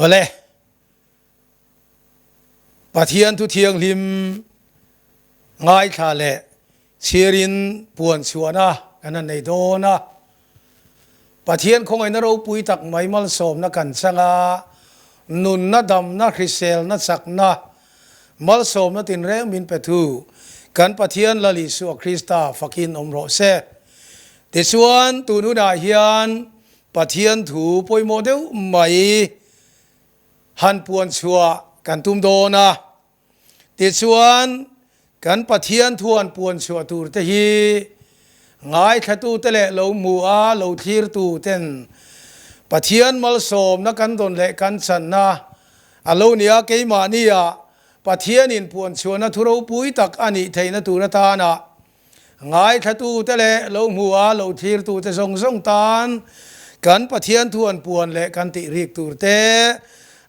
ole pathian thu thiang lim ngai tha le chirin puan chuana kana nei do na pathian khong ai na ro pui tak mai mal som na kan changa nun na dam na hrisel na chak na mal som na tin reng min pe thu kan pathian lali su krista fakin omro se te chuan tu nu da hian pathian thu poi mo deu mai han puan chua kan tum do na te chuan kan pathian thuan puan chua tur te hi ngai thatu te le lo mu a lo thir tu ten pathian mal som na kan don le kan chan na alo nia ke ma nia pathian in puan chua na thuro pui tak ani theina tur ta na ngai thatu te le lo mu a lo thir tu te song song tan kan pathian thuan puan le kan ti rik tur te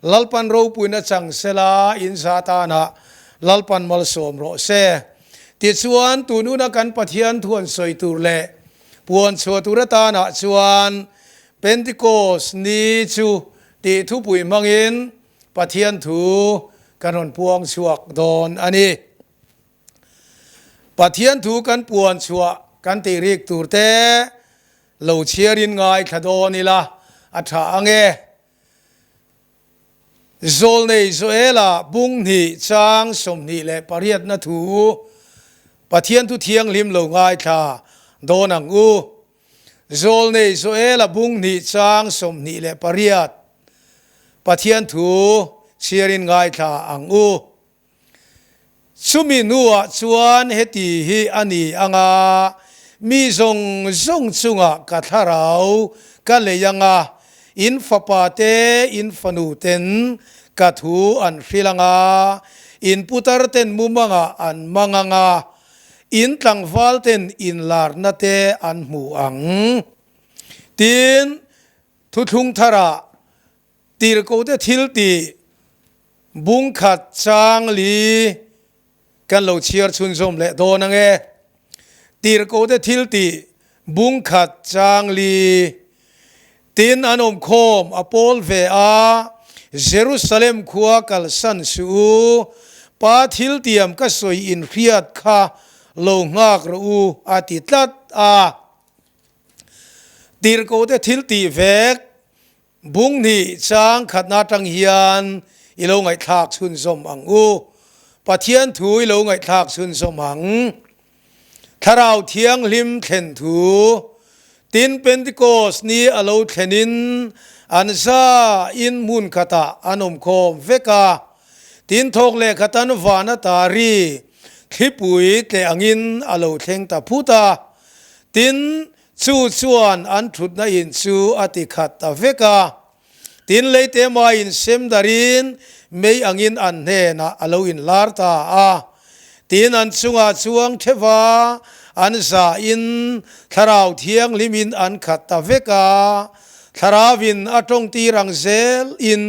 lalpan ro pui na chang sela in sa ta na lalpan mal som ro se ti chuan tu nu na kan pathian thuan soi tur le puan chua tur ta na chuan Pentecost ni chu ti thu pui mangin pathian thu kanon puang chuak don ani pathian thu kan puan chua kan ti rik tur te lo chiarin ngai thadoni la atha ange zol nei zoela bung ni chang som ni le pariat na thu pathian thu thiang lim lo ngai tha don ang u zol nei zoela bung ni chang som ni le pariat pathian thu chiarin ngai tha ang u sumi nuwa chuan heti hi ani anga mi zong zong chunga ka tharau ka leyanga in fapate in fanuten ka thu an filanga in putar ten mumanga an manganga in tlangwal ten in larna te an mu ang tin thu thung thara tir ko te thil ti bung khat chang li kan lo chiar chun som le do na nge tir ko te thil ti bung khat chang li tin anom khom apol ve a Jerusalem khua kal san su pa thil tiam ka soi in phiat kha lo ngak ro u ati tlat a tir ko te thil ti vek bung ni chang khat na tang hian ilo ngai thak chun som ang u pathian thu ilo ngai thak chun som ang tharau thiang lim thlen thu tin Pentecost ni alo thlenin ansa in mun kata anom khom veka tin thok le khatan wana tari khipui te angin alo thleng ta phuta tin chu chuan an thut na in chu ati khat ta veka tin leite ma in sem darin mei angin an he na alo in lar ta a tin an chunga chuang thewa an sa in tharau thiang limin an khat ta veka tharawin atong ti rangzel in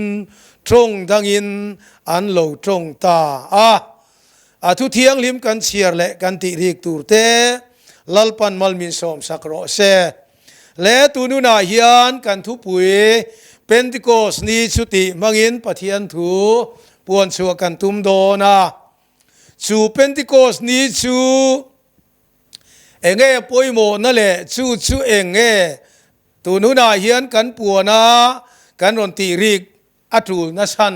trong dangin an lo trong ta a thu thiang lim kan chiar le kan ti rik tur te lalpan malmin som sakro se le tu nu na hian kan thu pui Pentecost ni chuti mangin pathian thu puan chu kan tum do na chu Pentecost ni chu enge poimo na le chu enge tu nu na hian kan puana kan ron ti rik atul na san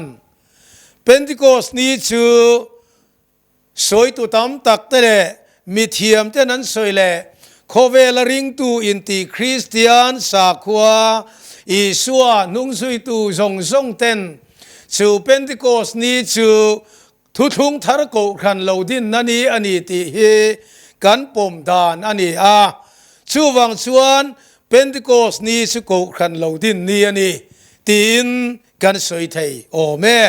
Pentecost ni chu soi tu tam tak te le mithiam te nan soi le khovel ring tu in ti Christian sa khua isua nung sui tu zong zong ten chu Pentecost ni chu thu thung thar ko khan lo din nani ani ti hi kan pom dan ani a chu wang chuan Pentecost ni chu ko khan lo din ni ani tin kan soi thei o me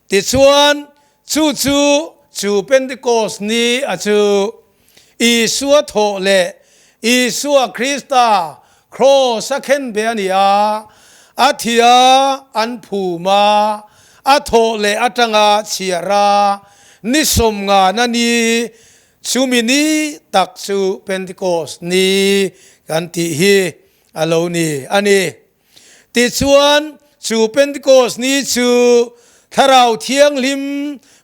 ti chuan chu Pentecost ni a chu isua tho le isua Krista cross sakhen be ani a athia an phuma atho le atanga chiara ni som nga nani chumini taksu Pentecost ni kan ti hi alo ni ani ti chuan จูเป็นโกสนี้จูถ้าเราเที่ยงลิม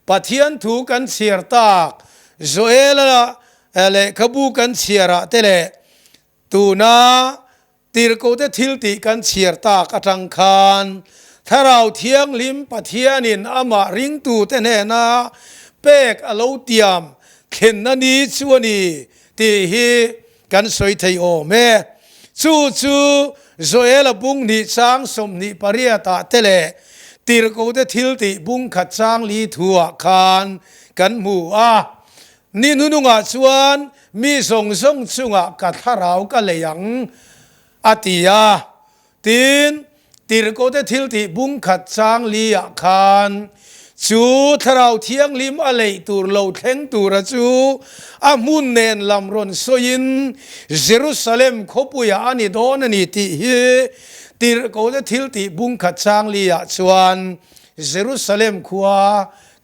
ปะเทียนถูกันเสียตากโซเอลละเลขบูกันเสียระเตเลตูนาตีรโกเตทิลติกันเสียตากจังคานถ้าเราเที่ยงลิมปะเทียนินอามาริงตูเตเนนาเป็กอโลเตียมเข็นนันนี้ชัวนี่ตีฮีกันสวยไทยโอเมจูโซเอลบุงนิจางสมนิปริยตาเตเลตีรโกเตทิลติบุงขัดจางลีทัวคานกันหมู่นี่นุงชวนมีส่งจุงกัดทาราวกันเลยยังอติยาตีรโกเตทิลติบุงขัดจางลีคานจูทาราวเทียงลิมอะไรตูร์โลเทงตูระจูมุนเนนลำรอนโซยินเยรูซาเล็มขบุยานิโดนนิติเฮตีรโกเตทิลติบุงขัดจางลีชวนเยรูซาเล็มขัว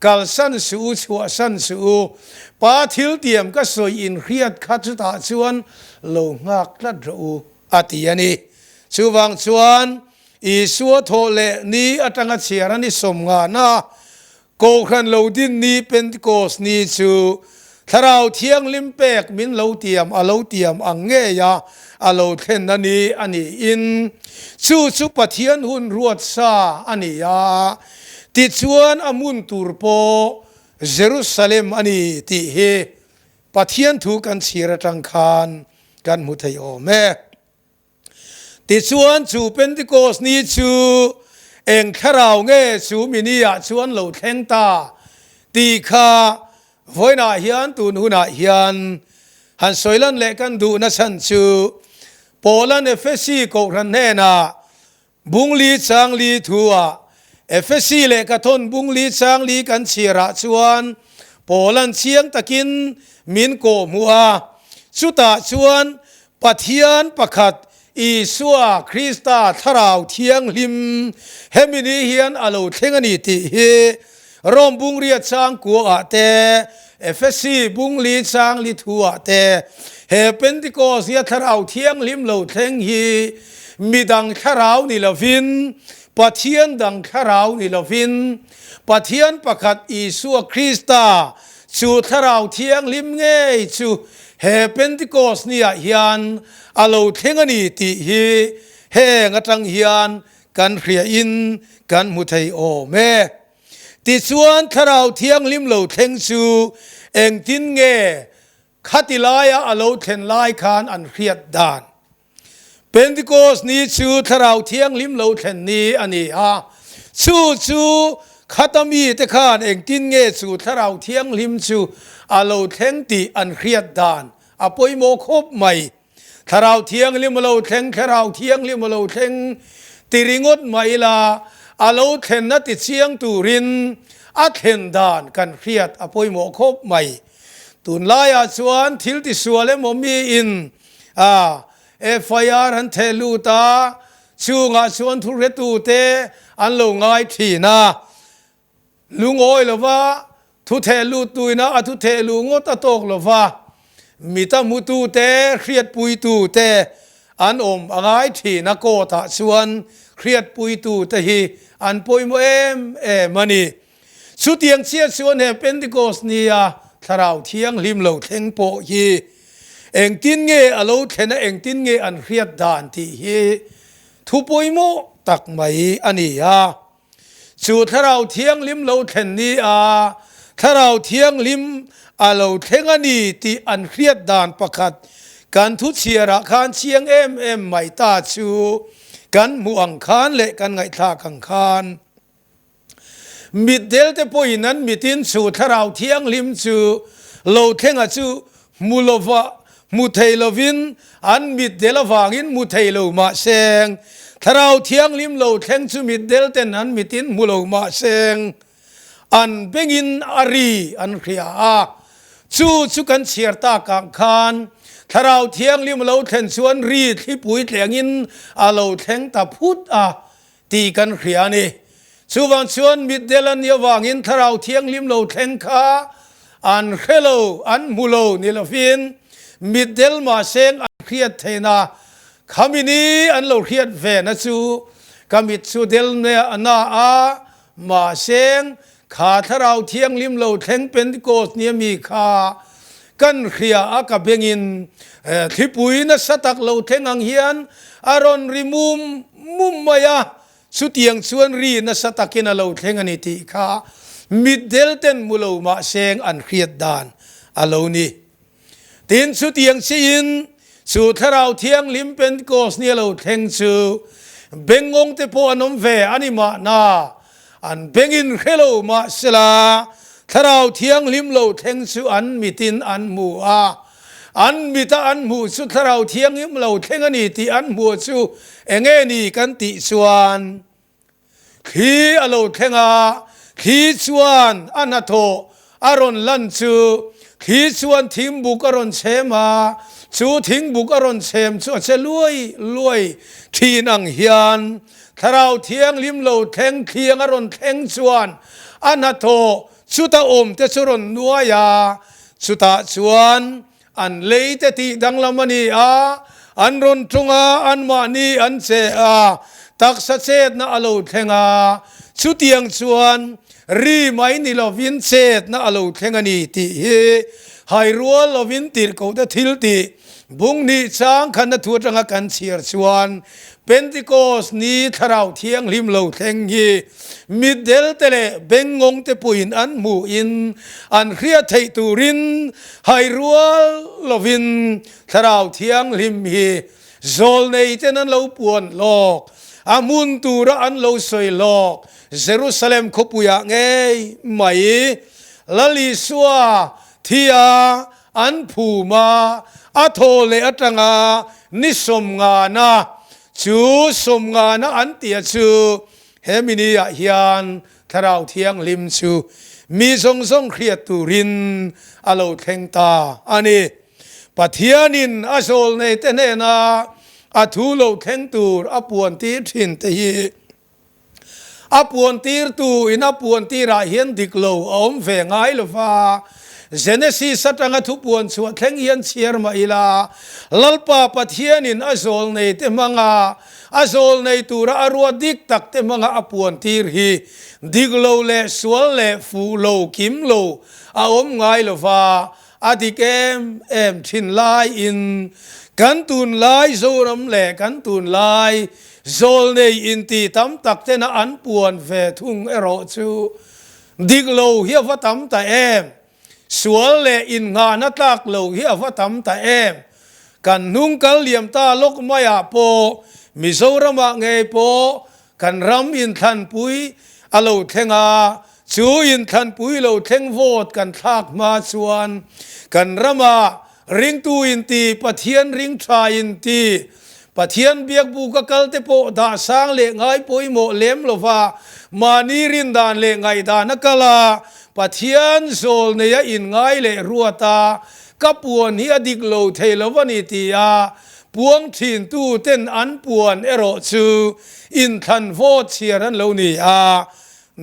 กัลสันสูชัวสันสูปาทิลเตียมก็สวยอินเครียดขัดตาชวนโลงักลัดรูอติยานีชูวังชวนอีสัวโทเลนี้อัตังเชียรันิสมงานาโกขันโลดินนี้เป็นโกสนี้ชูถ้าเราเที่ยงลิมเป็กมินโลเตียมโลเตียมอังเงียโลเทนนันนี้อันนี้อินชูปะเทียนหุ่นรวดซาอันนี้ยาติดชวนอามุนตูร์โปเยรูซาเล็มอันนี้ที่เฮปะเทียนถูกันเชียร์จังคานกันมุทัยโอเมติดชวนจูเป็นติโกสนี้จูเองข้าเราเงจูมินิยาชวนเหล่าเทงตาตีคาไว้นาเฮียนตูนูนาเฮียนหันสวยลันเล็กันดูนัสันจูโปลันเอฟซีโกรันเนนาบุงลีจางลีทัวเอฟซีเลกทนบุงลีจางลีกันเชียระชวนโปลันเชียงตะกินมินโกมัวสุตาชวนปะเทียนประคัดอีสัวคริสตาทาราวเทียงลิมเฮมินีเฮียนอโลเทงนิติเฮรอมบุงเรียจางกัวเตเอฟซีบุงลีจางลีทัวเตเฮเป็นติโกเสียทาราวเทียงลิมโลเทงฮีมีดังทาราวนิลวินปะเทียนดังทาราวนิลวินปะเทียนประคัดอีสัวคริสตาชูทาราวเทียงลิมเงยชูเฮเป็นติโกสเนียเฮียนอโลเทงนีติเฮเฮงจังเฮียนกันเรียอินกันมุทัยโอเมติชวนทาราวเทียงลิมโลเทงชูเองตินเงขัติลายอโลเทนลายคานอันเรียดดานเป็นติโกสนี้ชูทาราวเทียงลิมโลเทนนี้อันนี้ชูขัตมีแต่ข้านเองตินเงชูทาราวเทียงลิมชูอโลเทงติอันเรียดดานอปอยโมคบใหม่ถ้าเราเที่ยงลิมโลเทงถ้าเราเที่ยงลิมโลเทงติริงดไม่ลาอโลเทนนัติเชียงตูรินอัดเห็นดานกันเรียดอปอยโมคบใหม่ตุนลายชวนทิลติสัวเลมมีอินเอฟไออาร์ฮันเทลูตาชูงาชวนทุเรตูเตอันลงง่ายทีนะลุงโอยหรือว่าทุเทลูตุยนะทุเทลูงดตะโตกหรือว่ามีตามุตูเตเครียดปุยตูเตอันอะไรที่นักโกตะชวนเครียดปุยตูเตฮีอันปุยโมมันนี่สุดเตียงเชียชวนเฮเป็นติโกสเนียทาราวเทียงลิมเหลาเทงโปฮีเองตินเงอโลเทนะเองตินเงอันเครียดดานที่ฮีทุปุยโมตักไม่อันนี้สุดทาราวเทียงลิมเหลาเทนนี้ทาราวเทียงลิมอาเราเทงนีที่อันเครียดดานประคัดการทุเชียระคานเชียงไม่ตาชูกันม่วงคานเละกันไงท่าขังคานมิดเดลแต่พอยนั้นมิดินชูทาราวเทียงลิมชูเราเทงชูมูลวะมุเทลวินอันมิดเดลวางินมุเทลมาเซงทาราวเทียงลิมเราเทงชูมิดเดลแต่นั้นมิดินมูลมาเซงอันเบงินอารีอันเครียชูกันเชียร์ตากางคานถ้าเราเที่ยงลิมเราเทนชวนรีที่ปุ๋ยเถียงินเราเทงตาพุทธตีกันเครียนี่ชูวันชวนมิดเดลันยวางินถ้าเราเที่ยงลิมเราเทงขาอันเคโลอันมูโลนิลฟินมิดเดลมาเซงอันเครียดเทนาคำนี้อันเราเครียดเวนะชู กามิดสุเดลเนอนาอามาเซงขาทเราเทียงลิมโลเทงเป็นโกสเนี่ยมีขากันเคลียอากาเบงินที่ปุยนัสตักโลเทงอังเฮียนอารอนริมุมมุมมายาสุดยังส่วนรีนัสตักินโลเทงอันิติขามิดเดลเตนมุโลมาเซงอันเครียดดานอโลนีตีนสุดยังซีนสุดเราเทียงลิมเป็นโกสเนี่ยโลเทงสูเบงงเตโปอนมเวอันิมานาอันเบงินเฮโลมาสลาถ้าเราเทียงลิมโลเทงสุอันมิตินอันมูอาอันมิตาอันมูสุถ้าเราเทียงลิมโลเทงอันนี้ที่อันมูสุเองนี่กันติสวนขีอโลเทงอาขีสวนอันโตอารอนลันซูขีสวนทิมบุกอรอนเชมาชูทิงบุกอรอนเชมชูจะรวยทีนังเฮียนถ้าเราเทียงลิมโลเทงเคียงอรอนเทงสวนอันโตสุตาอมเตสุรนนัวยาสุตาสวนอันเลเตติดังลามันีอาอันรนทุงาอันมานีอันเซอาตักสะเซดนาอโลเทงาสุเตียงสวนรีไม่นิลวินเซดนาอโลเทงานีติเฮไฮรัวลวินติร์เขาจะทิลติบุงนี้ช้างขันทัวจังกันเชียร์สวนเป็นติโกสนี้ทาราวเทียงลิมโลเทงยีมิดเดลเตเลเบงงงเตปุยนอันมูอินอันเครียดไทตูรินไฮรัวลวินทาราวเทียงลิมฮีโซลในเจนันเราปวนโลกอามุนตูระอันเราสวยโลกเยรูซาเล็มขบุยะไงไม่ลลิสัวที่อันผูมาอัทโทเลอัตงานิสมงานาจูสมงานาอันเตียจูเฮมินียฮิยันทาราวเทียงลิมจูมีทรงเครียดตูรินอโลเทงตาอันนี้ปัทยานินอโซลในเตเนนาอทูโลเทงตูรอปวนตีทินเตีอปวนตีรตูอินอปวนตีราเฮียนดิกโลอมเวงไงลฟ้าเจเนซีสัตงทุปวนสวดเทงเฮียนเชียร์มาอิลาลลปาปัทยานินอโซลในเตมังอาอโซลในตูระอรัวดิกตักเตมังอาปวนตีรฮีดิกโลเลสวลเลฟูโลกิมโลอมไงลฟ้าอดิกเอ็มทินไลอินกันตูนไลโซรัมเลกันตูนไลโซลในอินตีตั้มตักเตนอันปวนเฟทุงเอโรจูดิกโลเฮียฟตั้มตาเอ็มสวลเลอินงานัตักโลเฮียฟตั้มตาเอ็มกันนุ่งกัลเลียมตาลกมายาโปมิโซรามะเงยโปกันรำอินทันปุยอโลเทงาจูอินทันปุยโลเทงโวดกันทักมาสวนกันรำมาริงตูอินตีปะเทียนริงทราอินตีปะเทียนเบียกบูกะกัลเตโปดาสางเลงไงปุยโมเลมโลฟามานีรินดานเลงไงดานกะลาปะเทียนโซลเนียอินไงเลรัวตากับปวนฮีอดิกโลเทลวันิติยาปวงถิ่นตู้เต้นอันปวนเอโรซูอินทันโฟเชียรันโลนีอา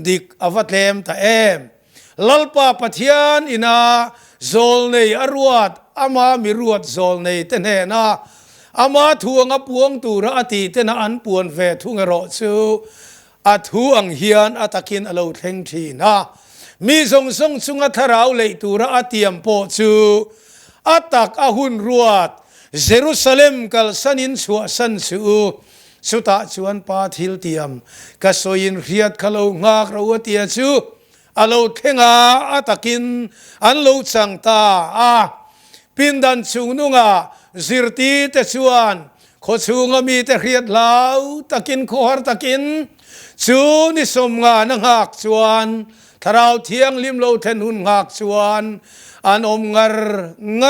ดิกอวัตเลมตาเอมลลปาปะเทียนอินาโซลในอรวดอามามิรวดโซลในเตเนนาอามาทวงอปวงตูระอติเตนอันปวนเฟทุงเอโรซูอัทูอังเฮียนอัตกินอโลเทงทีนามีทรงสุงอัทราวเลตูระอติยมโปซูอัตักอาหุนรวดเยรูซาเล็มกัลสันินสัวสันสูสุตาชวนปาทิลเตียมกัสโซยินเรียดขลงากระวเตียซูอโลเทงาอัตกินอันโลสังตาปินดันสูนุงาซิรตีเตชวนโคสูงมีเตเรียดลาวตะกินโคหร์ตะกินสูนิสมงานังหักชวนทาราวเทียงลิมโลเทนุนหักชวนอันอมง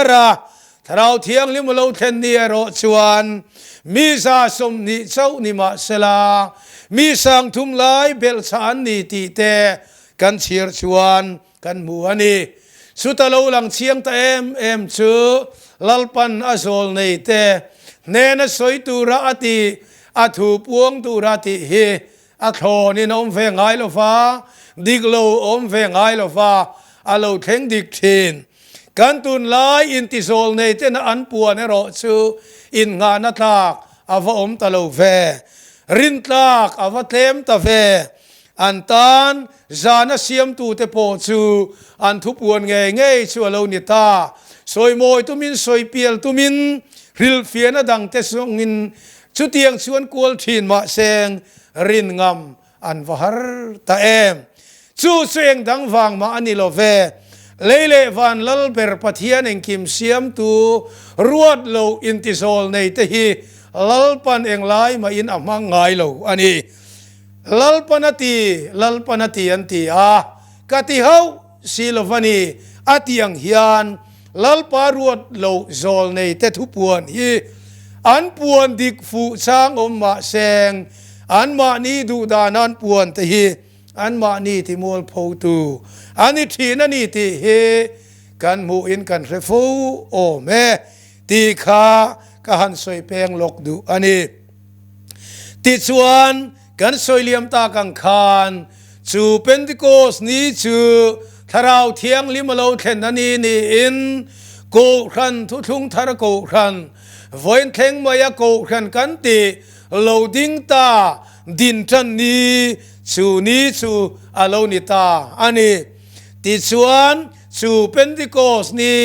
ระทาราวเทียงลิมโลเทนเนียโรชวนมีซาสมนิเจ้านิมาเสลามีสังทุมลายเบลสานนิติเตกันเชียร์ชวนกันมัวนีสุตะโลหลังเชียงตะเอ็มชื่อลลปันอโซลในเตเนนสวยตูระอติอถูปวงตูระติเฮอโทนี่น้อมเฟงไงโลฟ้าดิกโลอมเฟงไงโลฟ้าอโลเทงดิกทีนกันตุนไลอินติโซลในเตนอันปวนเอโรซูอินงานตากอาวอมตะโลเฟ รินตากอวเทมตะเวอันตันจานะเสียมตูเตโปจูอันทุบวนเงยเงยชัวเรานิตาสวยมอยตุมินสวยเปียลตุมินริลเฟียนดังเตสงอินชุดเตียงชวนกวลทินมาเซงรินงามอันวหรตาเอมจูเสียงดังฟังมาอันนิโลเวเลเลวันลลเปรปะเทียนเองคิมเสียมตูรวดโลอินติโซลในเตฮีลลปันเองไลมาอินอามังไงโลอันนี้ลลปนตีอันตีกะติเฮาศิลวานีอาติยังเฮียนลลปารวดโลโซลในเตทุปวนฮีอันปวนดิกฟูช้างอมมาแสงอันมานีดูดานันปวนเตฮีอันมานีที่มัวพูตูอันนี้ทีนั่นนี่ที่เฮกันมูอินกันเรฟูโอแม่ตีขากะหันสวยแปงลกดูอันนี้ติดส่วนกันสวยเลียมตากังคานจูเป็นติโกสนี้จูทาราวเทียงลิมโลเทนนันนี่อินโกขันทุทุงทารโกขันวันเทงมายโกขันกันติโลดิ้งตาดินจันนี้จูอาโลนิตาอันนี้ติดส่วนจูเป็นติโกสนี้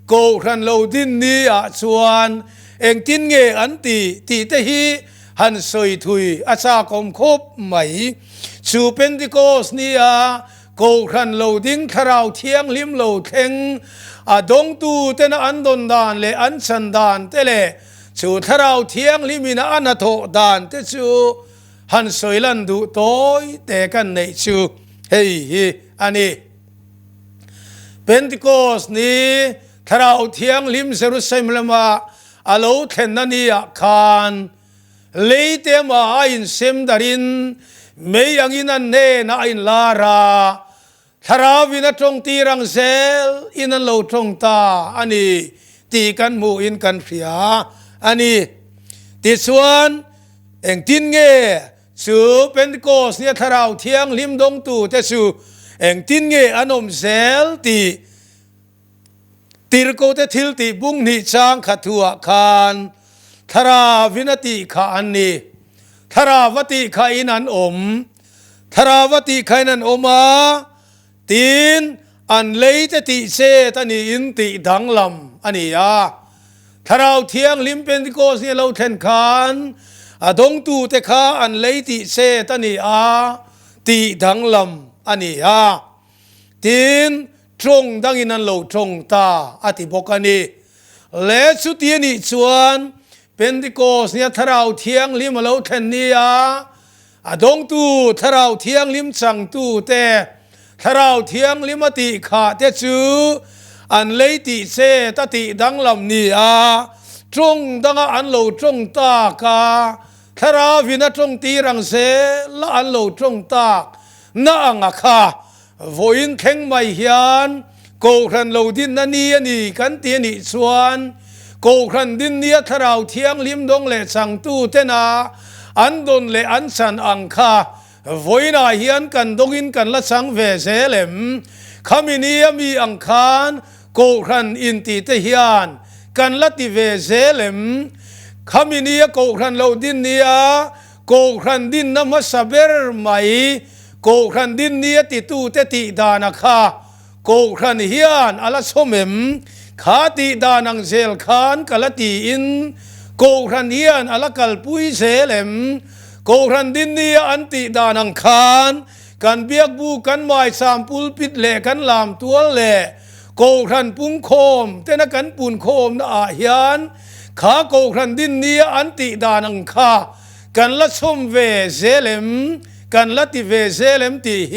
โกขันโลดินนี้ส่วนเองตินเงอันติเตฮีหันสวยถุยอาชาคมคบไหมจูเป็นติโกสนี้โกขันโลดิ้งทาราวเทียงลิมโลเทงดงตูเตนอันดนดานเลอันชันดานเตเลจูทาราวเทียงลิมินาอันโตดานเตจูหันสวยลันดูโต้ยแต่กันในจูเฮ้ยอันนี้เป็นติโกสนี้ทาราวเทียงลิมเซรุเซมเลมาอาโลเทนนันนี่คานเลยเตมาอินเซมดารินไม่ยังอินันเนน่าอินลาราทาราวินาตรงตีรังเซลอินันโลตรงตาอันนี้ตีกันมูอินกันเพียอันนี้ติดส่วนเองตินเงสูเป็นโกสเนี่ยทาราวเทียงลิมดงตูแต่สูเองตินเงอนมเซลตีรโกเตทิลตีบุงนิจางขัดหัวคานทาราวินาติขาอันนี้ทาราวติขาอินันทาราวติขาอินันมาตีนอันเลยจะติเซตันีอินติดังลำอันนี้ทาราวเทียงลิมเป็นติโกสเนี่ยเราเทนคานดงตูเตขาอันเลยติเซตันีติดังลำอันนี้ตีนตรงดังอินันโลตรงตาอธิบกันนี้และสุดที่นี่ส่วนเป็นติโกสเนี่ยทาราวเทียงลิมเราเทนนี่ดงตูทาราวเทียงลิมจังตูเตทาราวเทียงลิมติขาเตจูอันเลยติเซตติดังลำนี่ตรงดังอันโลตรงตากาทาราวินาตรงตีรังเซละอันโลตรงตากน่าอักขาวินเข่งไม่เฮียนโกขันโลดินนันนี่กันเตียนิส่วนโกขันดินเนียทาราวเทียงลิมดงเลสังตูเตนาอันดนเลอันสันอังคาวินาเฮียนกันดงอินกันละสังเวเซเลมขมินียมีอังคารโกขันอินติเตเฮียนกันละติเวเซเลมขมินียโกขันโลดินเนียโกขันดินนมัสเบรไหมโกขันดินเนียติตูเตติดานาคาโกขันเฮียนอลาสมมขาติดานังเซลขานกลตีอินโกขันเฮียนอลากัลปุยเซเลมโกขันดินเนียอันติดานังขานกันเบียกบูกันไม้สามปุลปิดเล่กันลามตัวเล่โกขันปุงโคมเตนกันปูนโคมนาอาเฮียนขาโกขันดินเนียอันติดานังคากันละสมเวเซเลมกันละติเวเซเลมติเฮ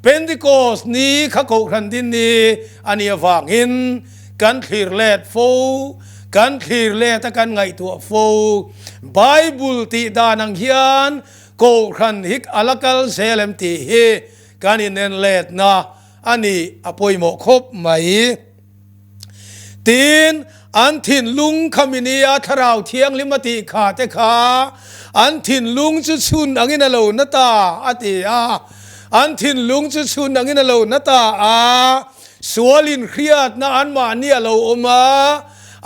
เป็นติโกสนี้ข้าโกขันดินนี้อันนี้ฟังหินกันขีร์เลดโฟกันขีร์เลตกันไงตัวโฟไบเบิลติดานังเฮียนโกขันฮิกอลกัลเซเลมติเฮกันอินเนเลดนะอันนี้อภัยหมกคบไหมตีนอันถิ่นลุงขมินีอาทาราวเทียงลิมติขาเตขาอันถิ่นลุงจุชุนอังอินาโลนตาอติอันถิ่นลุงจุชุนอังอินาโลนตาสวลินเครียดนะอันมาเนี่ยเราอมา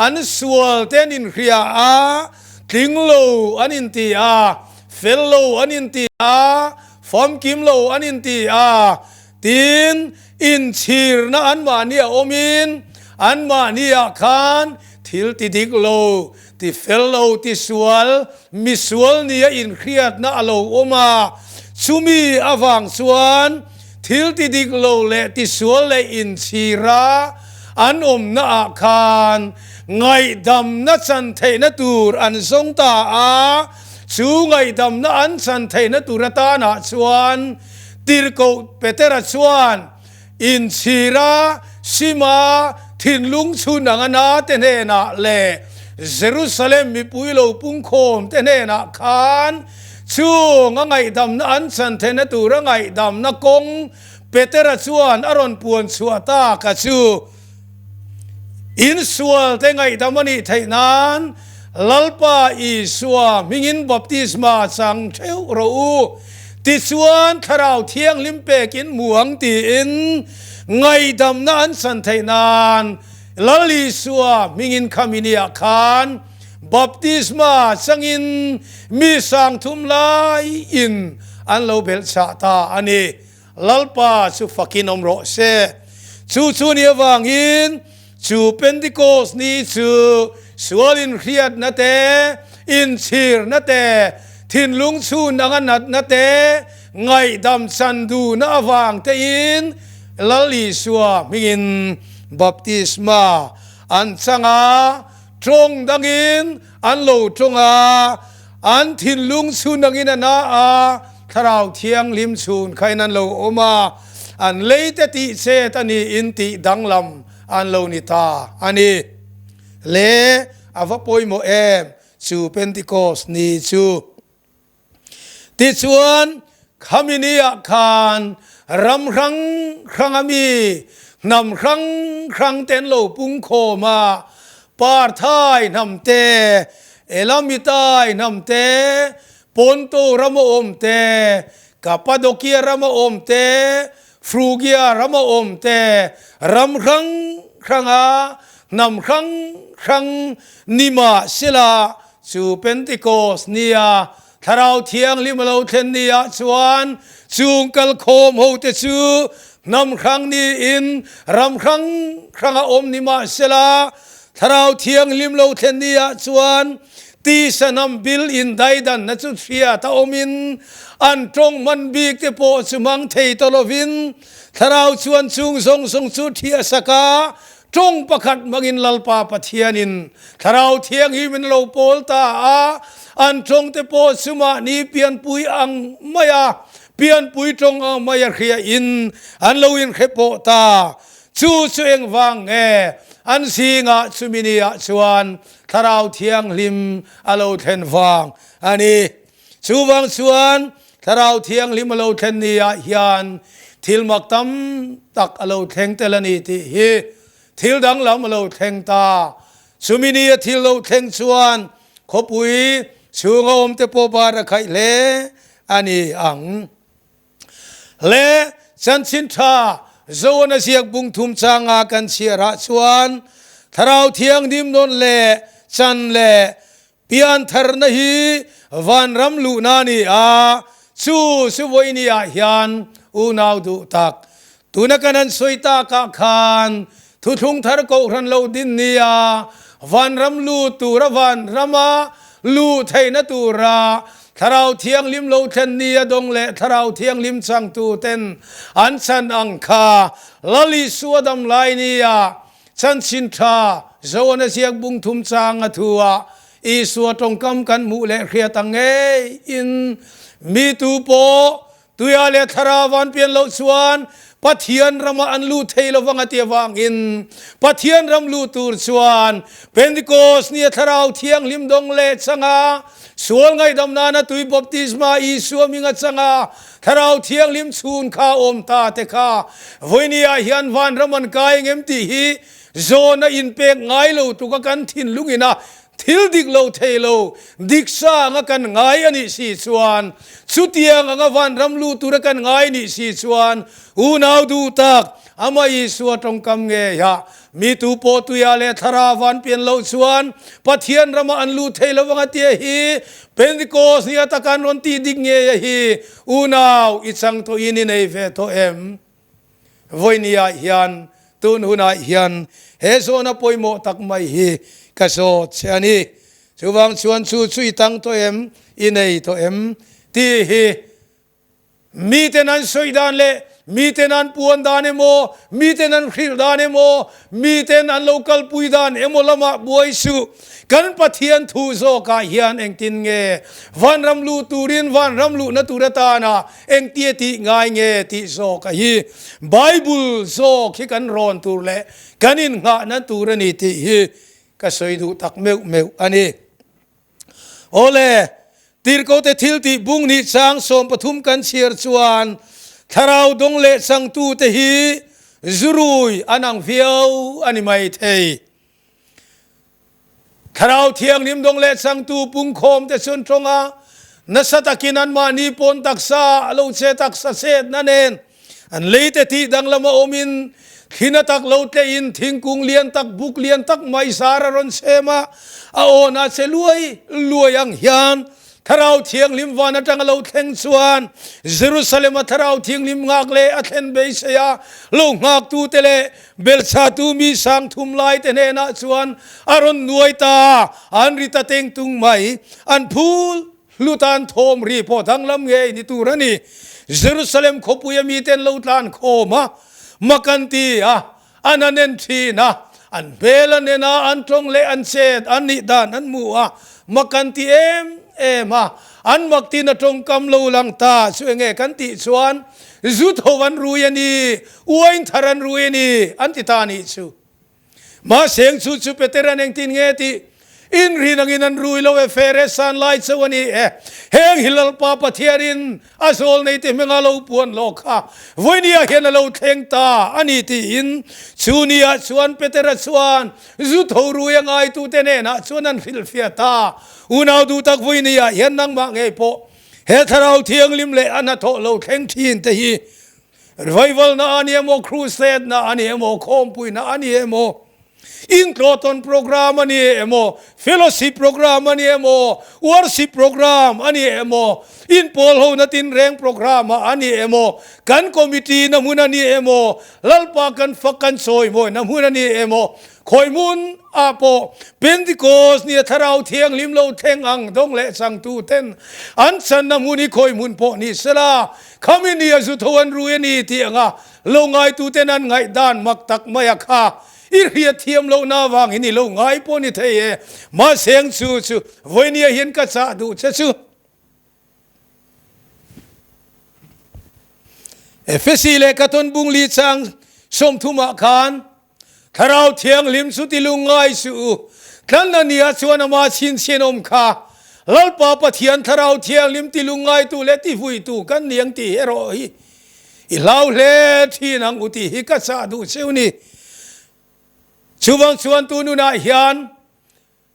อันสวลเตนินเครียติงโลอันอินตีเฟ fellow anin ti a form kim lo anin ti a tin in chir na an ma nia omin an ma nia khan thil ti dik lo ti fellow ti sual mi sual nia in khiat na alo oma chumi awang suan thil ti dik lo le ti sual le in chira an na khan ngai dam na chan thei na tur an song ta a chu ngai dam na an chan thei na tur ta na chuan tir ko petera chuan in chira sima thin lung chu nangana te ne na le Jerusalem mi puilo pung khom te ne na khan chu ngai dam na an chan thei na tur ngai dam na kong petera chuan aron puan chuata ka chu in sual te ngai damani thainan lalpa i suwa mingin baptisma sang theu ro ti chuan tharau thiang limpe kin muang ti in ngai dam na an san thainan lali suwa mingin khaminia khan baptisma sangin mi sang thum lai in an lo bel cha ta ani lalpa su fakinom ro se chu ni wangin chu Pentecost ni chu sualin khiat na te in chir na te thin lung chu nanganat na te ngai dam sandu na awang te in lali suwa mingin baptisma an changa trong dangin an lo tronga an thin lung chu nangin na a tharau thiang lim chun khainan lo oma an leite ti se tani in ti danglam an lo ni ta ani le avapoi mo em chu Pentecost ni chu ti chuan khaminia khan ram rang ami nam rang ten lo pung kho ma par thai nam te elamitai nam te ponto ramo om te Kapadokia ramo om te Phrygia ramo om te ram ranga nam rang nima sila chu Pentecost nia tharau thiang limalo then nia chuan chung kal khom ho te chu nam rang ni in ram ranga om nima sila tharau thiang limlo then nia chuan ti sanam bil in daidan na chu thria ta omin an trong man bik te po chumang thei tolovin tharau chuan chung song chu thia saka trong pakhat mangin lalpa pathianin tharau thiang hi min lo pol ta a an trong te po chuma ni pian pui ang maya pian pui trong ang maya khia in an lo in khepo ta chu eng wang nge an singa chuminia chuan tharau thiang lim alo then wang ani chu wang chuan tharau thiang lim alo then nia hian thil mak tam tak alo theng telani ti hi thil dang lam alo theng ta chuminia thil lo theng chuan khopui chungom te po bar khai le ani ang le chan chin tha zona siak bung thum changa kan chiara chuan tharau thiang dim non le chan le pian thar na hi van ram lu na ni a chu voi ni a hian u nau du tak tuna kanan soita ka khan thu thung thar ko ran lo din ni a van ram lu tu ra van rama lu thei na tu ra tharau thiang lim lo then ni adong le tharau thiang lim chang tu ten an chan ang kha lali suadam lai ni a chan chin tha zona siak bung thum chang a thua i suwa tong kam kan mu le khria tang e in mi tu po tuya le tharawan pian lo chuan pathian rama an lu thei lo wanga tia wang in pathian ram lu tur chuan Pentecost ni tharau thiang lim dong le changa sual ngai dam na na tui baptisma i suaminga changa tharau thiang lim chun kha om ta te kha voinia hian van raman kai ngem ti hi zona in pek ngai lo tu ka kan thin lungina thil dik lo thei lo diksa nga kan ngai ani si chuan chutiang nga van ram lu tu ra kan ngai ni si chuan u nau du tak amai suwa tong kam nge ya mi tu po tu ya le tharawan pian lo chuan pathian rama an lu theilo wanga ti hi Pentecost ni atakan ron ti dik nge ya hi unaw ichang to ini nei ve to em voinia hian tun huna hian he so na poimo tak mai hi kaso chani chuwang chuan chu chui tang to em inei to em ti hi mi tenan soidan le mi tenan puan dan emo mi tenan khil dan emo mi tenan local puidan emo lama buai su kan pathian thu zo ka hian engtin nge van ram lu turin van ram lu na turata na eng tie ti ngai nge ti zo ka hi bible zo khi kan ron tur le kanin nga na turani ti hi ka soidu tak meu ani ole tir ko te thil ti bung ni chang som pathum kan chiar chuan tharau dong le sang tu te hi zurui anang viau ani mai thei tharau thiang nim dong le sang tu pung khom te sun tronga nasatakin an mani pon taksa lo che taksa set nanen an leite ti dang lama omin khinatak lote in thingkung lian tak buk lian tak mai sara ron sema a ona che luai ang hian tharau thiang lim wan atang lo theng chuan Jerusalem tharau thiang lim ngak le athen be seya lo ngak tu tele belcha tu mi sang thum lai te ne na chuan aron nuai ta an rita teng tung mai an phul lutan thom ri po dang lam nge ni tu rani Jerusalem khopuya mi ten lo tlan khoma makanti ananen thi na an bela ne na an tong le an set an ni dan an mu makanti ema an makti na tong kam lo lang ta su nge kan ti chuan zut howan ruiani uain tharan ruiani an ti ta ni chu ma seng chu chu peteran eng tin nge ti in rinang inan rui lo e fere san lai chawani heng hilal pa pathiarin asol nei te menga lo puan lo kha voinia hian lo theng ta ani ti in chunia chuan petera chuan zu tho ruang ai tu te ne na chuan an fil fia ta unau du tak voinia hian nang ma nge po he tharau thiang lim le ana tho lo theng thin te hi revival na ani emo crusade na ani emo khompui na ani emo Incloton program ani emo fellowship program ani emo worship program ani emo in pol ho natin reng program ani emo kan committee na mun ani emo lalpa kan fakan soi mo na mun ani emo khoi mun apo Pentecost ni tharau thiang lim lo theng ang dong le sang tu ten an san na muni khoi mun po ni sela khamini azu thoan rueni ti anga lo ngai tu ten an ngai dan mak tak maya kha irhia thiam lo na wang ini lo ngai po ni thei ma seng chu voinia hian ka cha du chu efesi le katon bung li chang som thuma khan tharau thiang lim su ti lu ngai su kan na nia chuan ma chin om kha lalpa pathian tharau thiang lim ti lu ngai tu le ti hui tu kan niang ti hero hi i lau le thi nang uti hi ka cha du cheu ni chuwang chuan tu nu na hian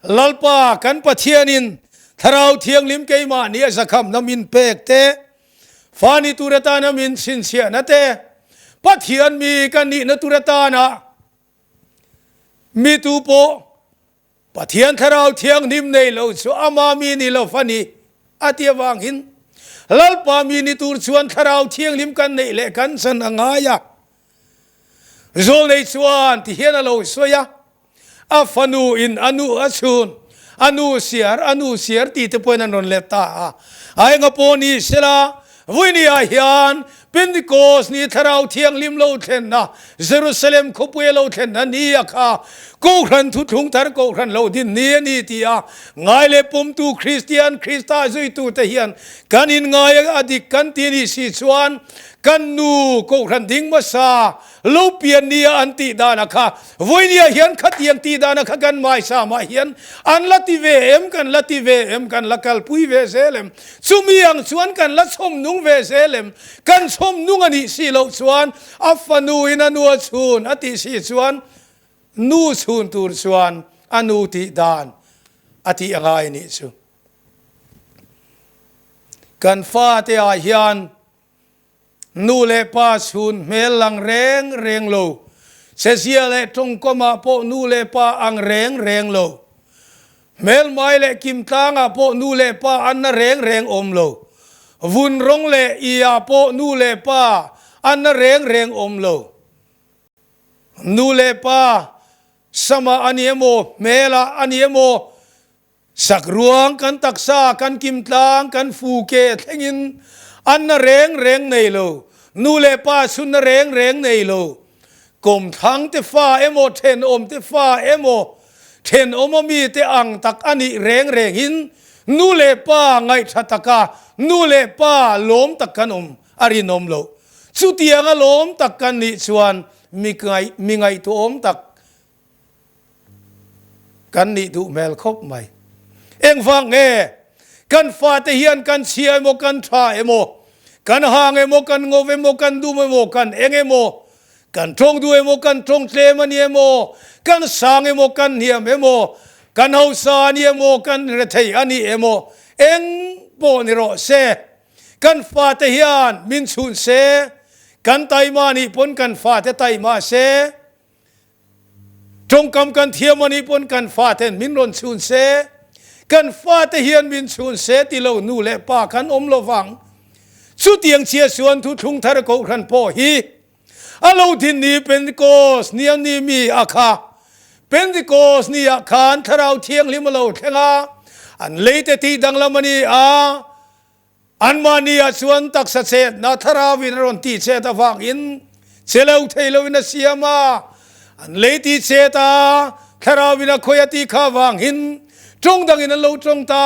lalpa kan pathianin tharau thiang lim keima ni zakham namin pek te fani turata namin sinsia na te pathian mi kan ni na turata na mi tu po pathian tharau thiang nim nei lo chu ama mi ni lo fani atia wang hin lalpa mi ni tur chuan tharau thiang lim kan nei le kan san angaya zol nei chuan ti hian alo soya afanu in anu achun anu siar ti te poin anon leta ai nga poni sela voinia hian Pentecost ni tharau thiang lim lo thlen na Jerusalem khopue lo thlen na ni akha ko khan thu thung thar ko khan lo din ni ti a ngai le pum tu Christian Christa zui tu te hian kanin ngai adik kan ti ni si chuan kan nu ko khan ding ma sa lo pian ni anti dana kha voinia hian khatiang ti dana kha kan mai sa ma hian an lati ve em kan lakal pui ve selem chumiang chuan kan la chom nung ve selem kan chom nung ani si lo chuan afanu in anu chun ati si chuan nu chun tur chuan anu ti dan ati angai ni chu kan fa te a hian นูเลป้าชุนเมลังเร่งโลเสียเลตรงก็มาโปนูเลป้าอังเร่งโลเมลไม้เลกิมตางาโปนูเลป้าอันเร่งอมโลวุนรงเลอีอาโปนูเลป้าอันเร่งอมโลนูเลป้าสมาอันเยโมเมลาอันเยโมสักรวงกันตักษากันกิมตางกันฟูเกตเงินอันเร่งในโลนูเลป้าสุนเร่งในโลกลมทั้งเตฟ้าเอโมเทนอมเตฟ้าเอโมเทนอมมีเตอังตักอันนี้เร่งหินนูเลป้าไงชัตกานูเลป้าล้มตักกันอารินอมโลสุดที่ยังล้มตักกันนี่ชวนมีไงตัวอมตักกันนี่ดูเมลคบไหมเอ็งฟังกันฟาเทียนกันเชียโมกันทราโมกันหางโมกันงงโมกันดูโมกันเอ็งโมกันตรงดูโมกันตรงเทมันเยโมกันสางโมกันเนียมโมกันเฮาสานีโมกันเรทัยอันนี้โมเอ็งโปนิโรเซกันฟาเทียนมินชุนเซกันไตมานีปนกันฟาเทไตมาเซตรงกำกันเทียมันนีปนกันฟาเทนมินรอนชุนเซกันฟาเทเฮียนมินชุนเซติโลนูเลป้ากันอมโลฟังสุดยังเชียส่วนทุทุงทารกอรันพ่อฮีอาลูทินนี้เป็นโกสเนียนี่มีอาคาเป็นโกสนี่อาคารทาราวเทียงลิมโลเทงาอันเลตตีดังละมันนี่อันมานี่ส่วนตักเสดนาทาราวินรอนตีเซตฟังอินเซลาวเทลวินเสียมาอันเลตีเซตาทาราวินคอยตีข้าวังหินจงดังอินโลจงตา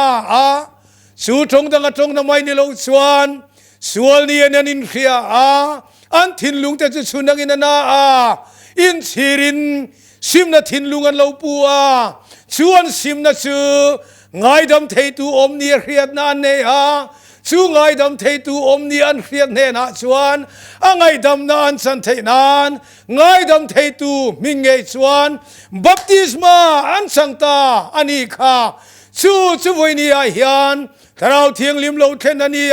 สู่จงดังจงนำไม่ในโลส่วนนี้นันเขียอันทินลุงแต่จะสุนังอินนาอินสิรินซิมนาทินลุงอันโลปัวส่วนซิมนาซูไงดำเทตูอมนี่เรียดนานเนสู้ไงดำเทตูอมนี่อันเรียดเนนะส่วนไงดำนานสันเทนานไงดำเทตูมิงเงส่วนบัพติศมาอันสังตาอันนี้ข้าสู้ไว้นี่อาเฮียนถ้าเราเทียงลิมโลเทนนี่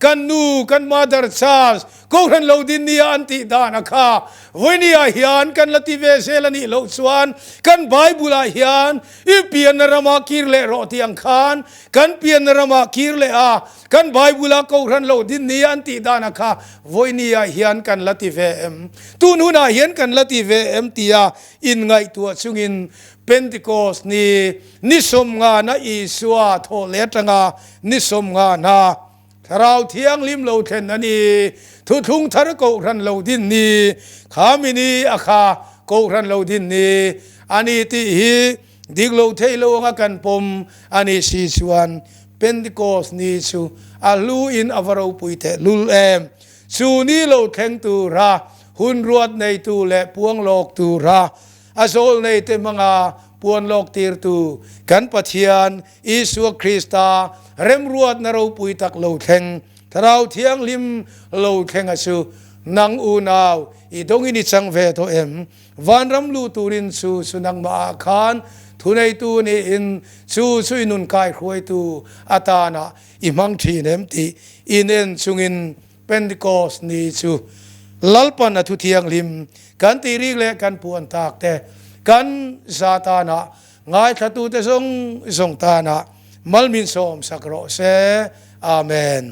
กันนูกันมาดาร์ซาสก็เห็นเราดินนี่อันติดานะข้าไว้นี่อาเฮียนกันละติเวเซลนี่โลส่วนกันไบเบิลอาเฮียนอีเปียนรามาคิร์เลโรติยังคานกันเปียนรามาคิร์เลกันไบเบิลก็เห็นเราดินนี่อันติดานะข้าไว้นี่อาเฮียนกันละติเวตูนูน่าเฮียนกันละติเวตียอินไงตัวซุงินเป็นติโกสนี่นิสมงานะอีสัวโทเลตงานิสมงานะเราเทียงลิมโลเทนนี่ทุทุงทารกรันโลดินนี่ขามินีอาคาโกรันโลดินนี่อันนี้ที่ฮีดิกโลเทโลงกันปมอันนี้สีสวนเป็นติโกสนี่สูอาลูอินอวารูปุยเตลุลสูนี่โลเทงตูราหุนรวดในตูและพวงโลกตูราอาโซลในเตมังอาปวนโลกตีร์ตูกันปะเทียนอิสุคริสตาเริ่มรวดนเราปุยตักโลเทงถ้าเราเทียงลิมโลเทงอาสูนังอูนาวอีดงอินิจังเวโตวันรำลูตูรินสุนังมาคานทุนไอตูนี่อินสุยนุนกายครวยตูอาตานะอิมังทีเนมตีอินเอ็นสุงินเป็นดิโกสนี่ลัลปันทุเทียงลิมกันตีริกเลกันปวนตากแต่กันซาตานะง่ายทัตุเตทรงตานะมัลมินสมสักโรเซอาเมน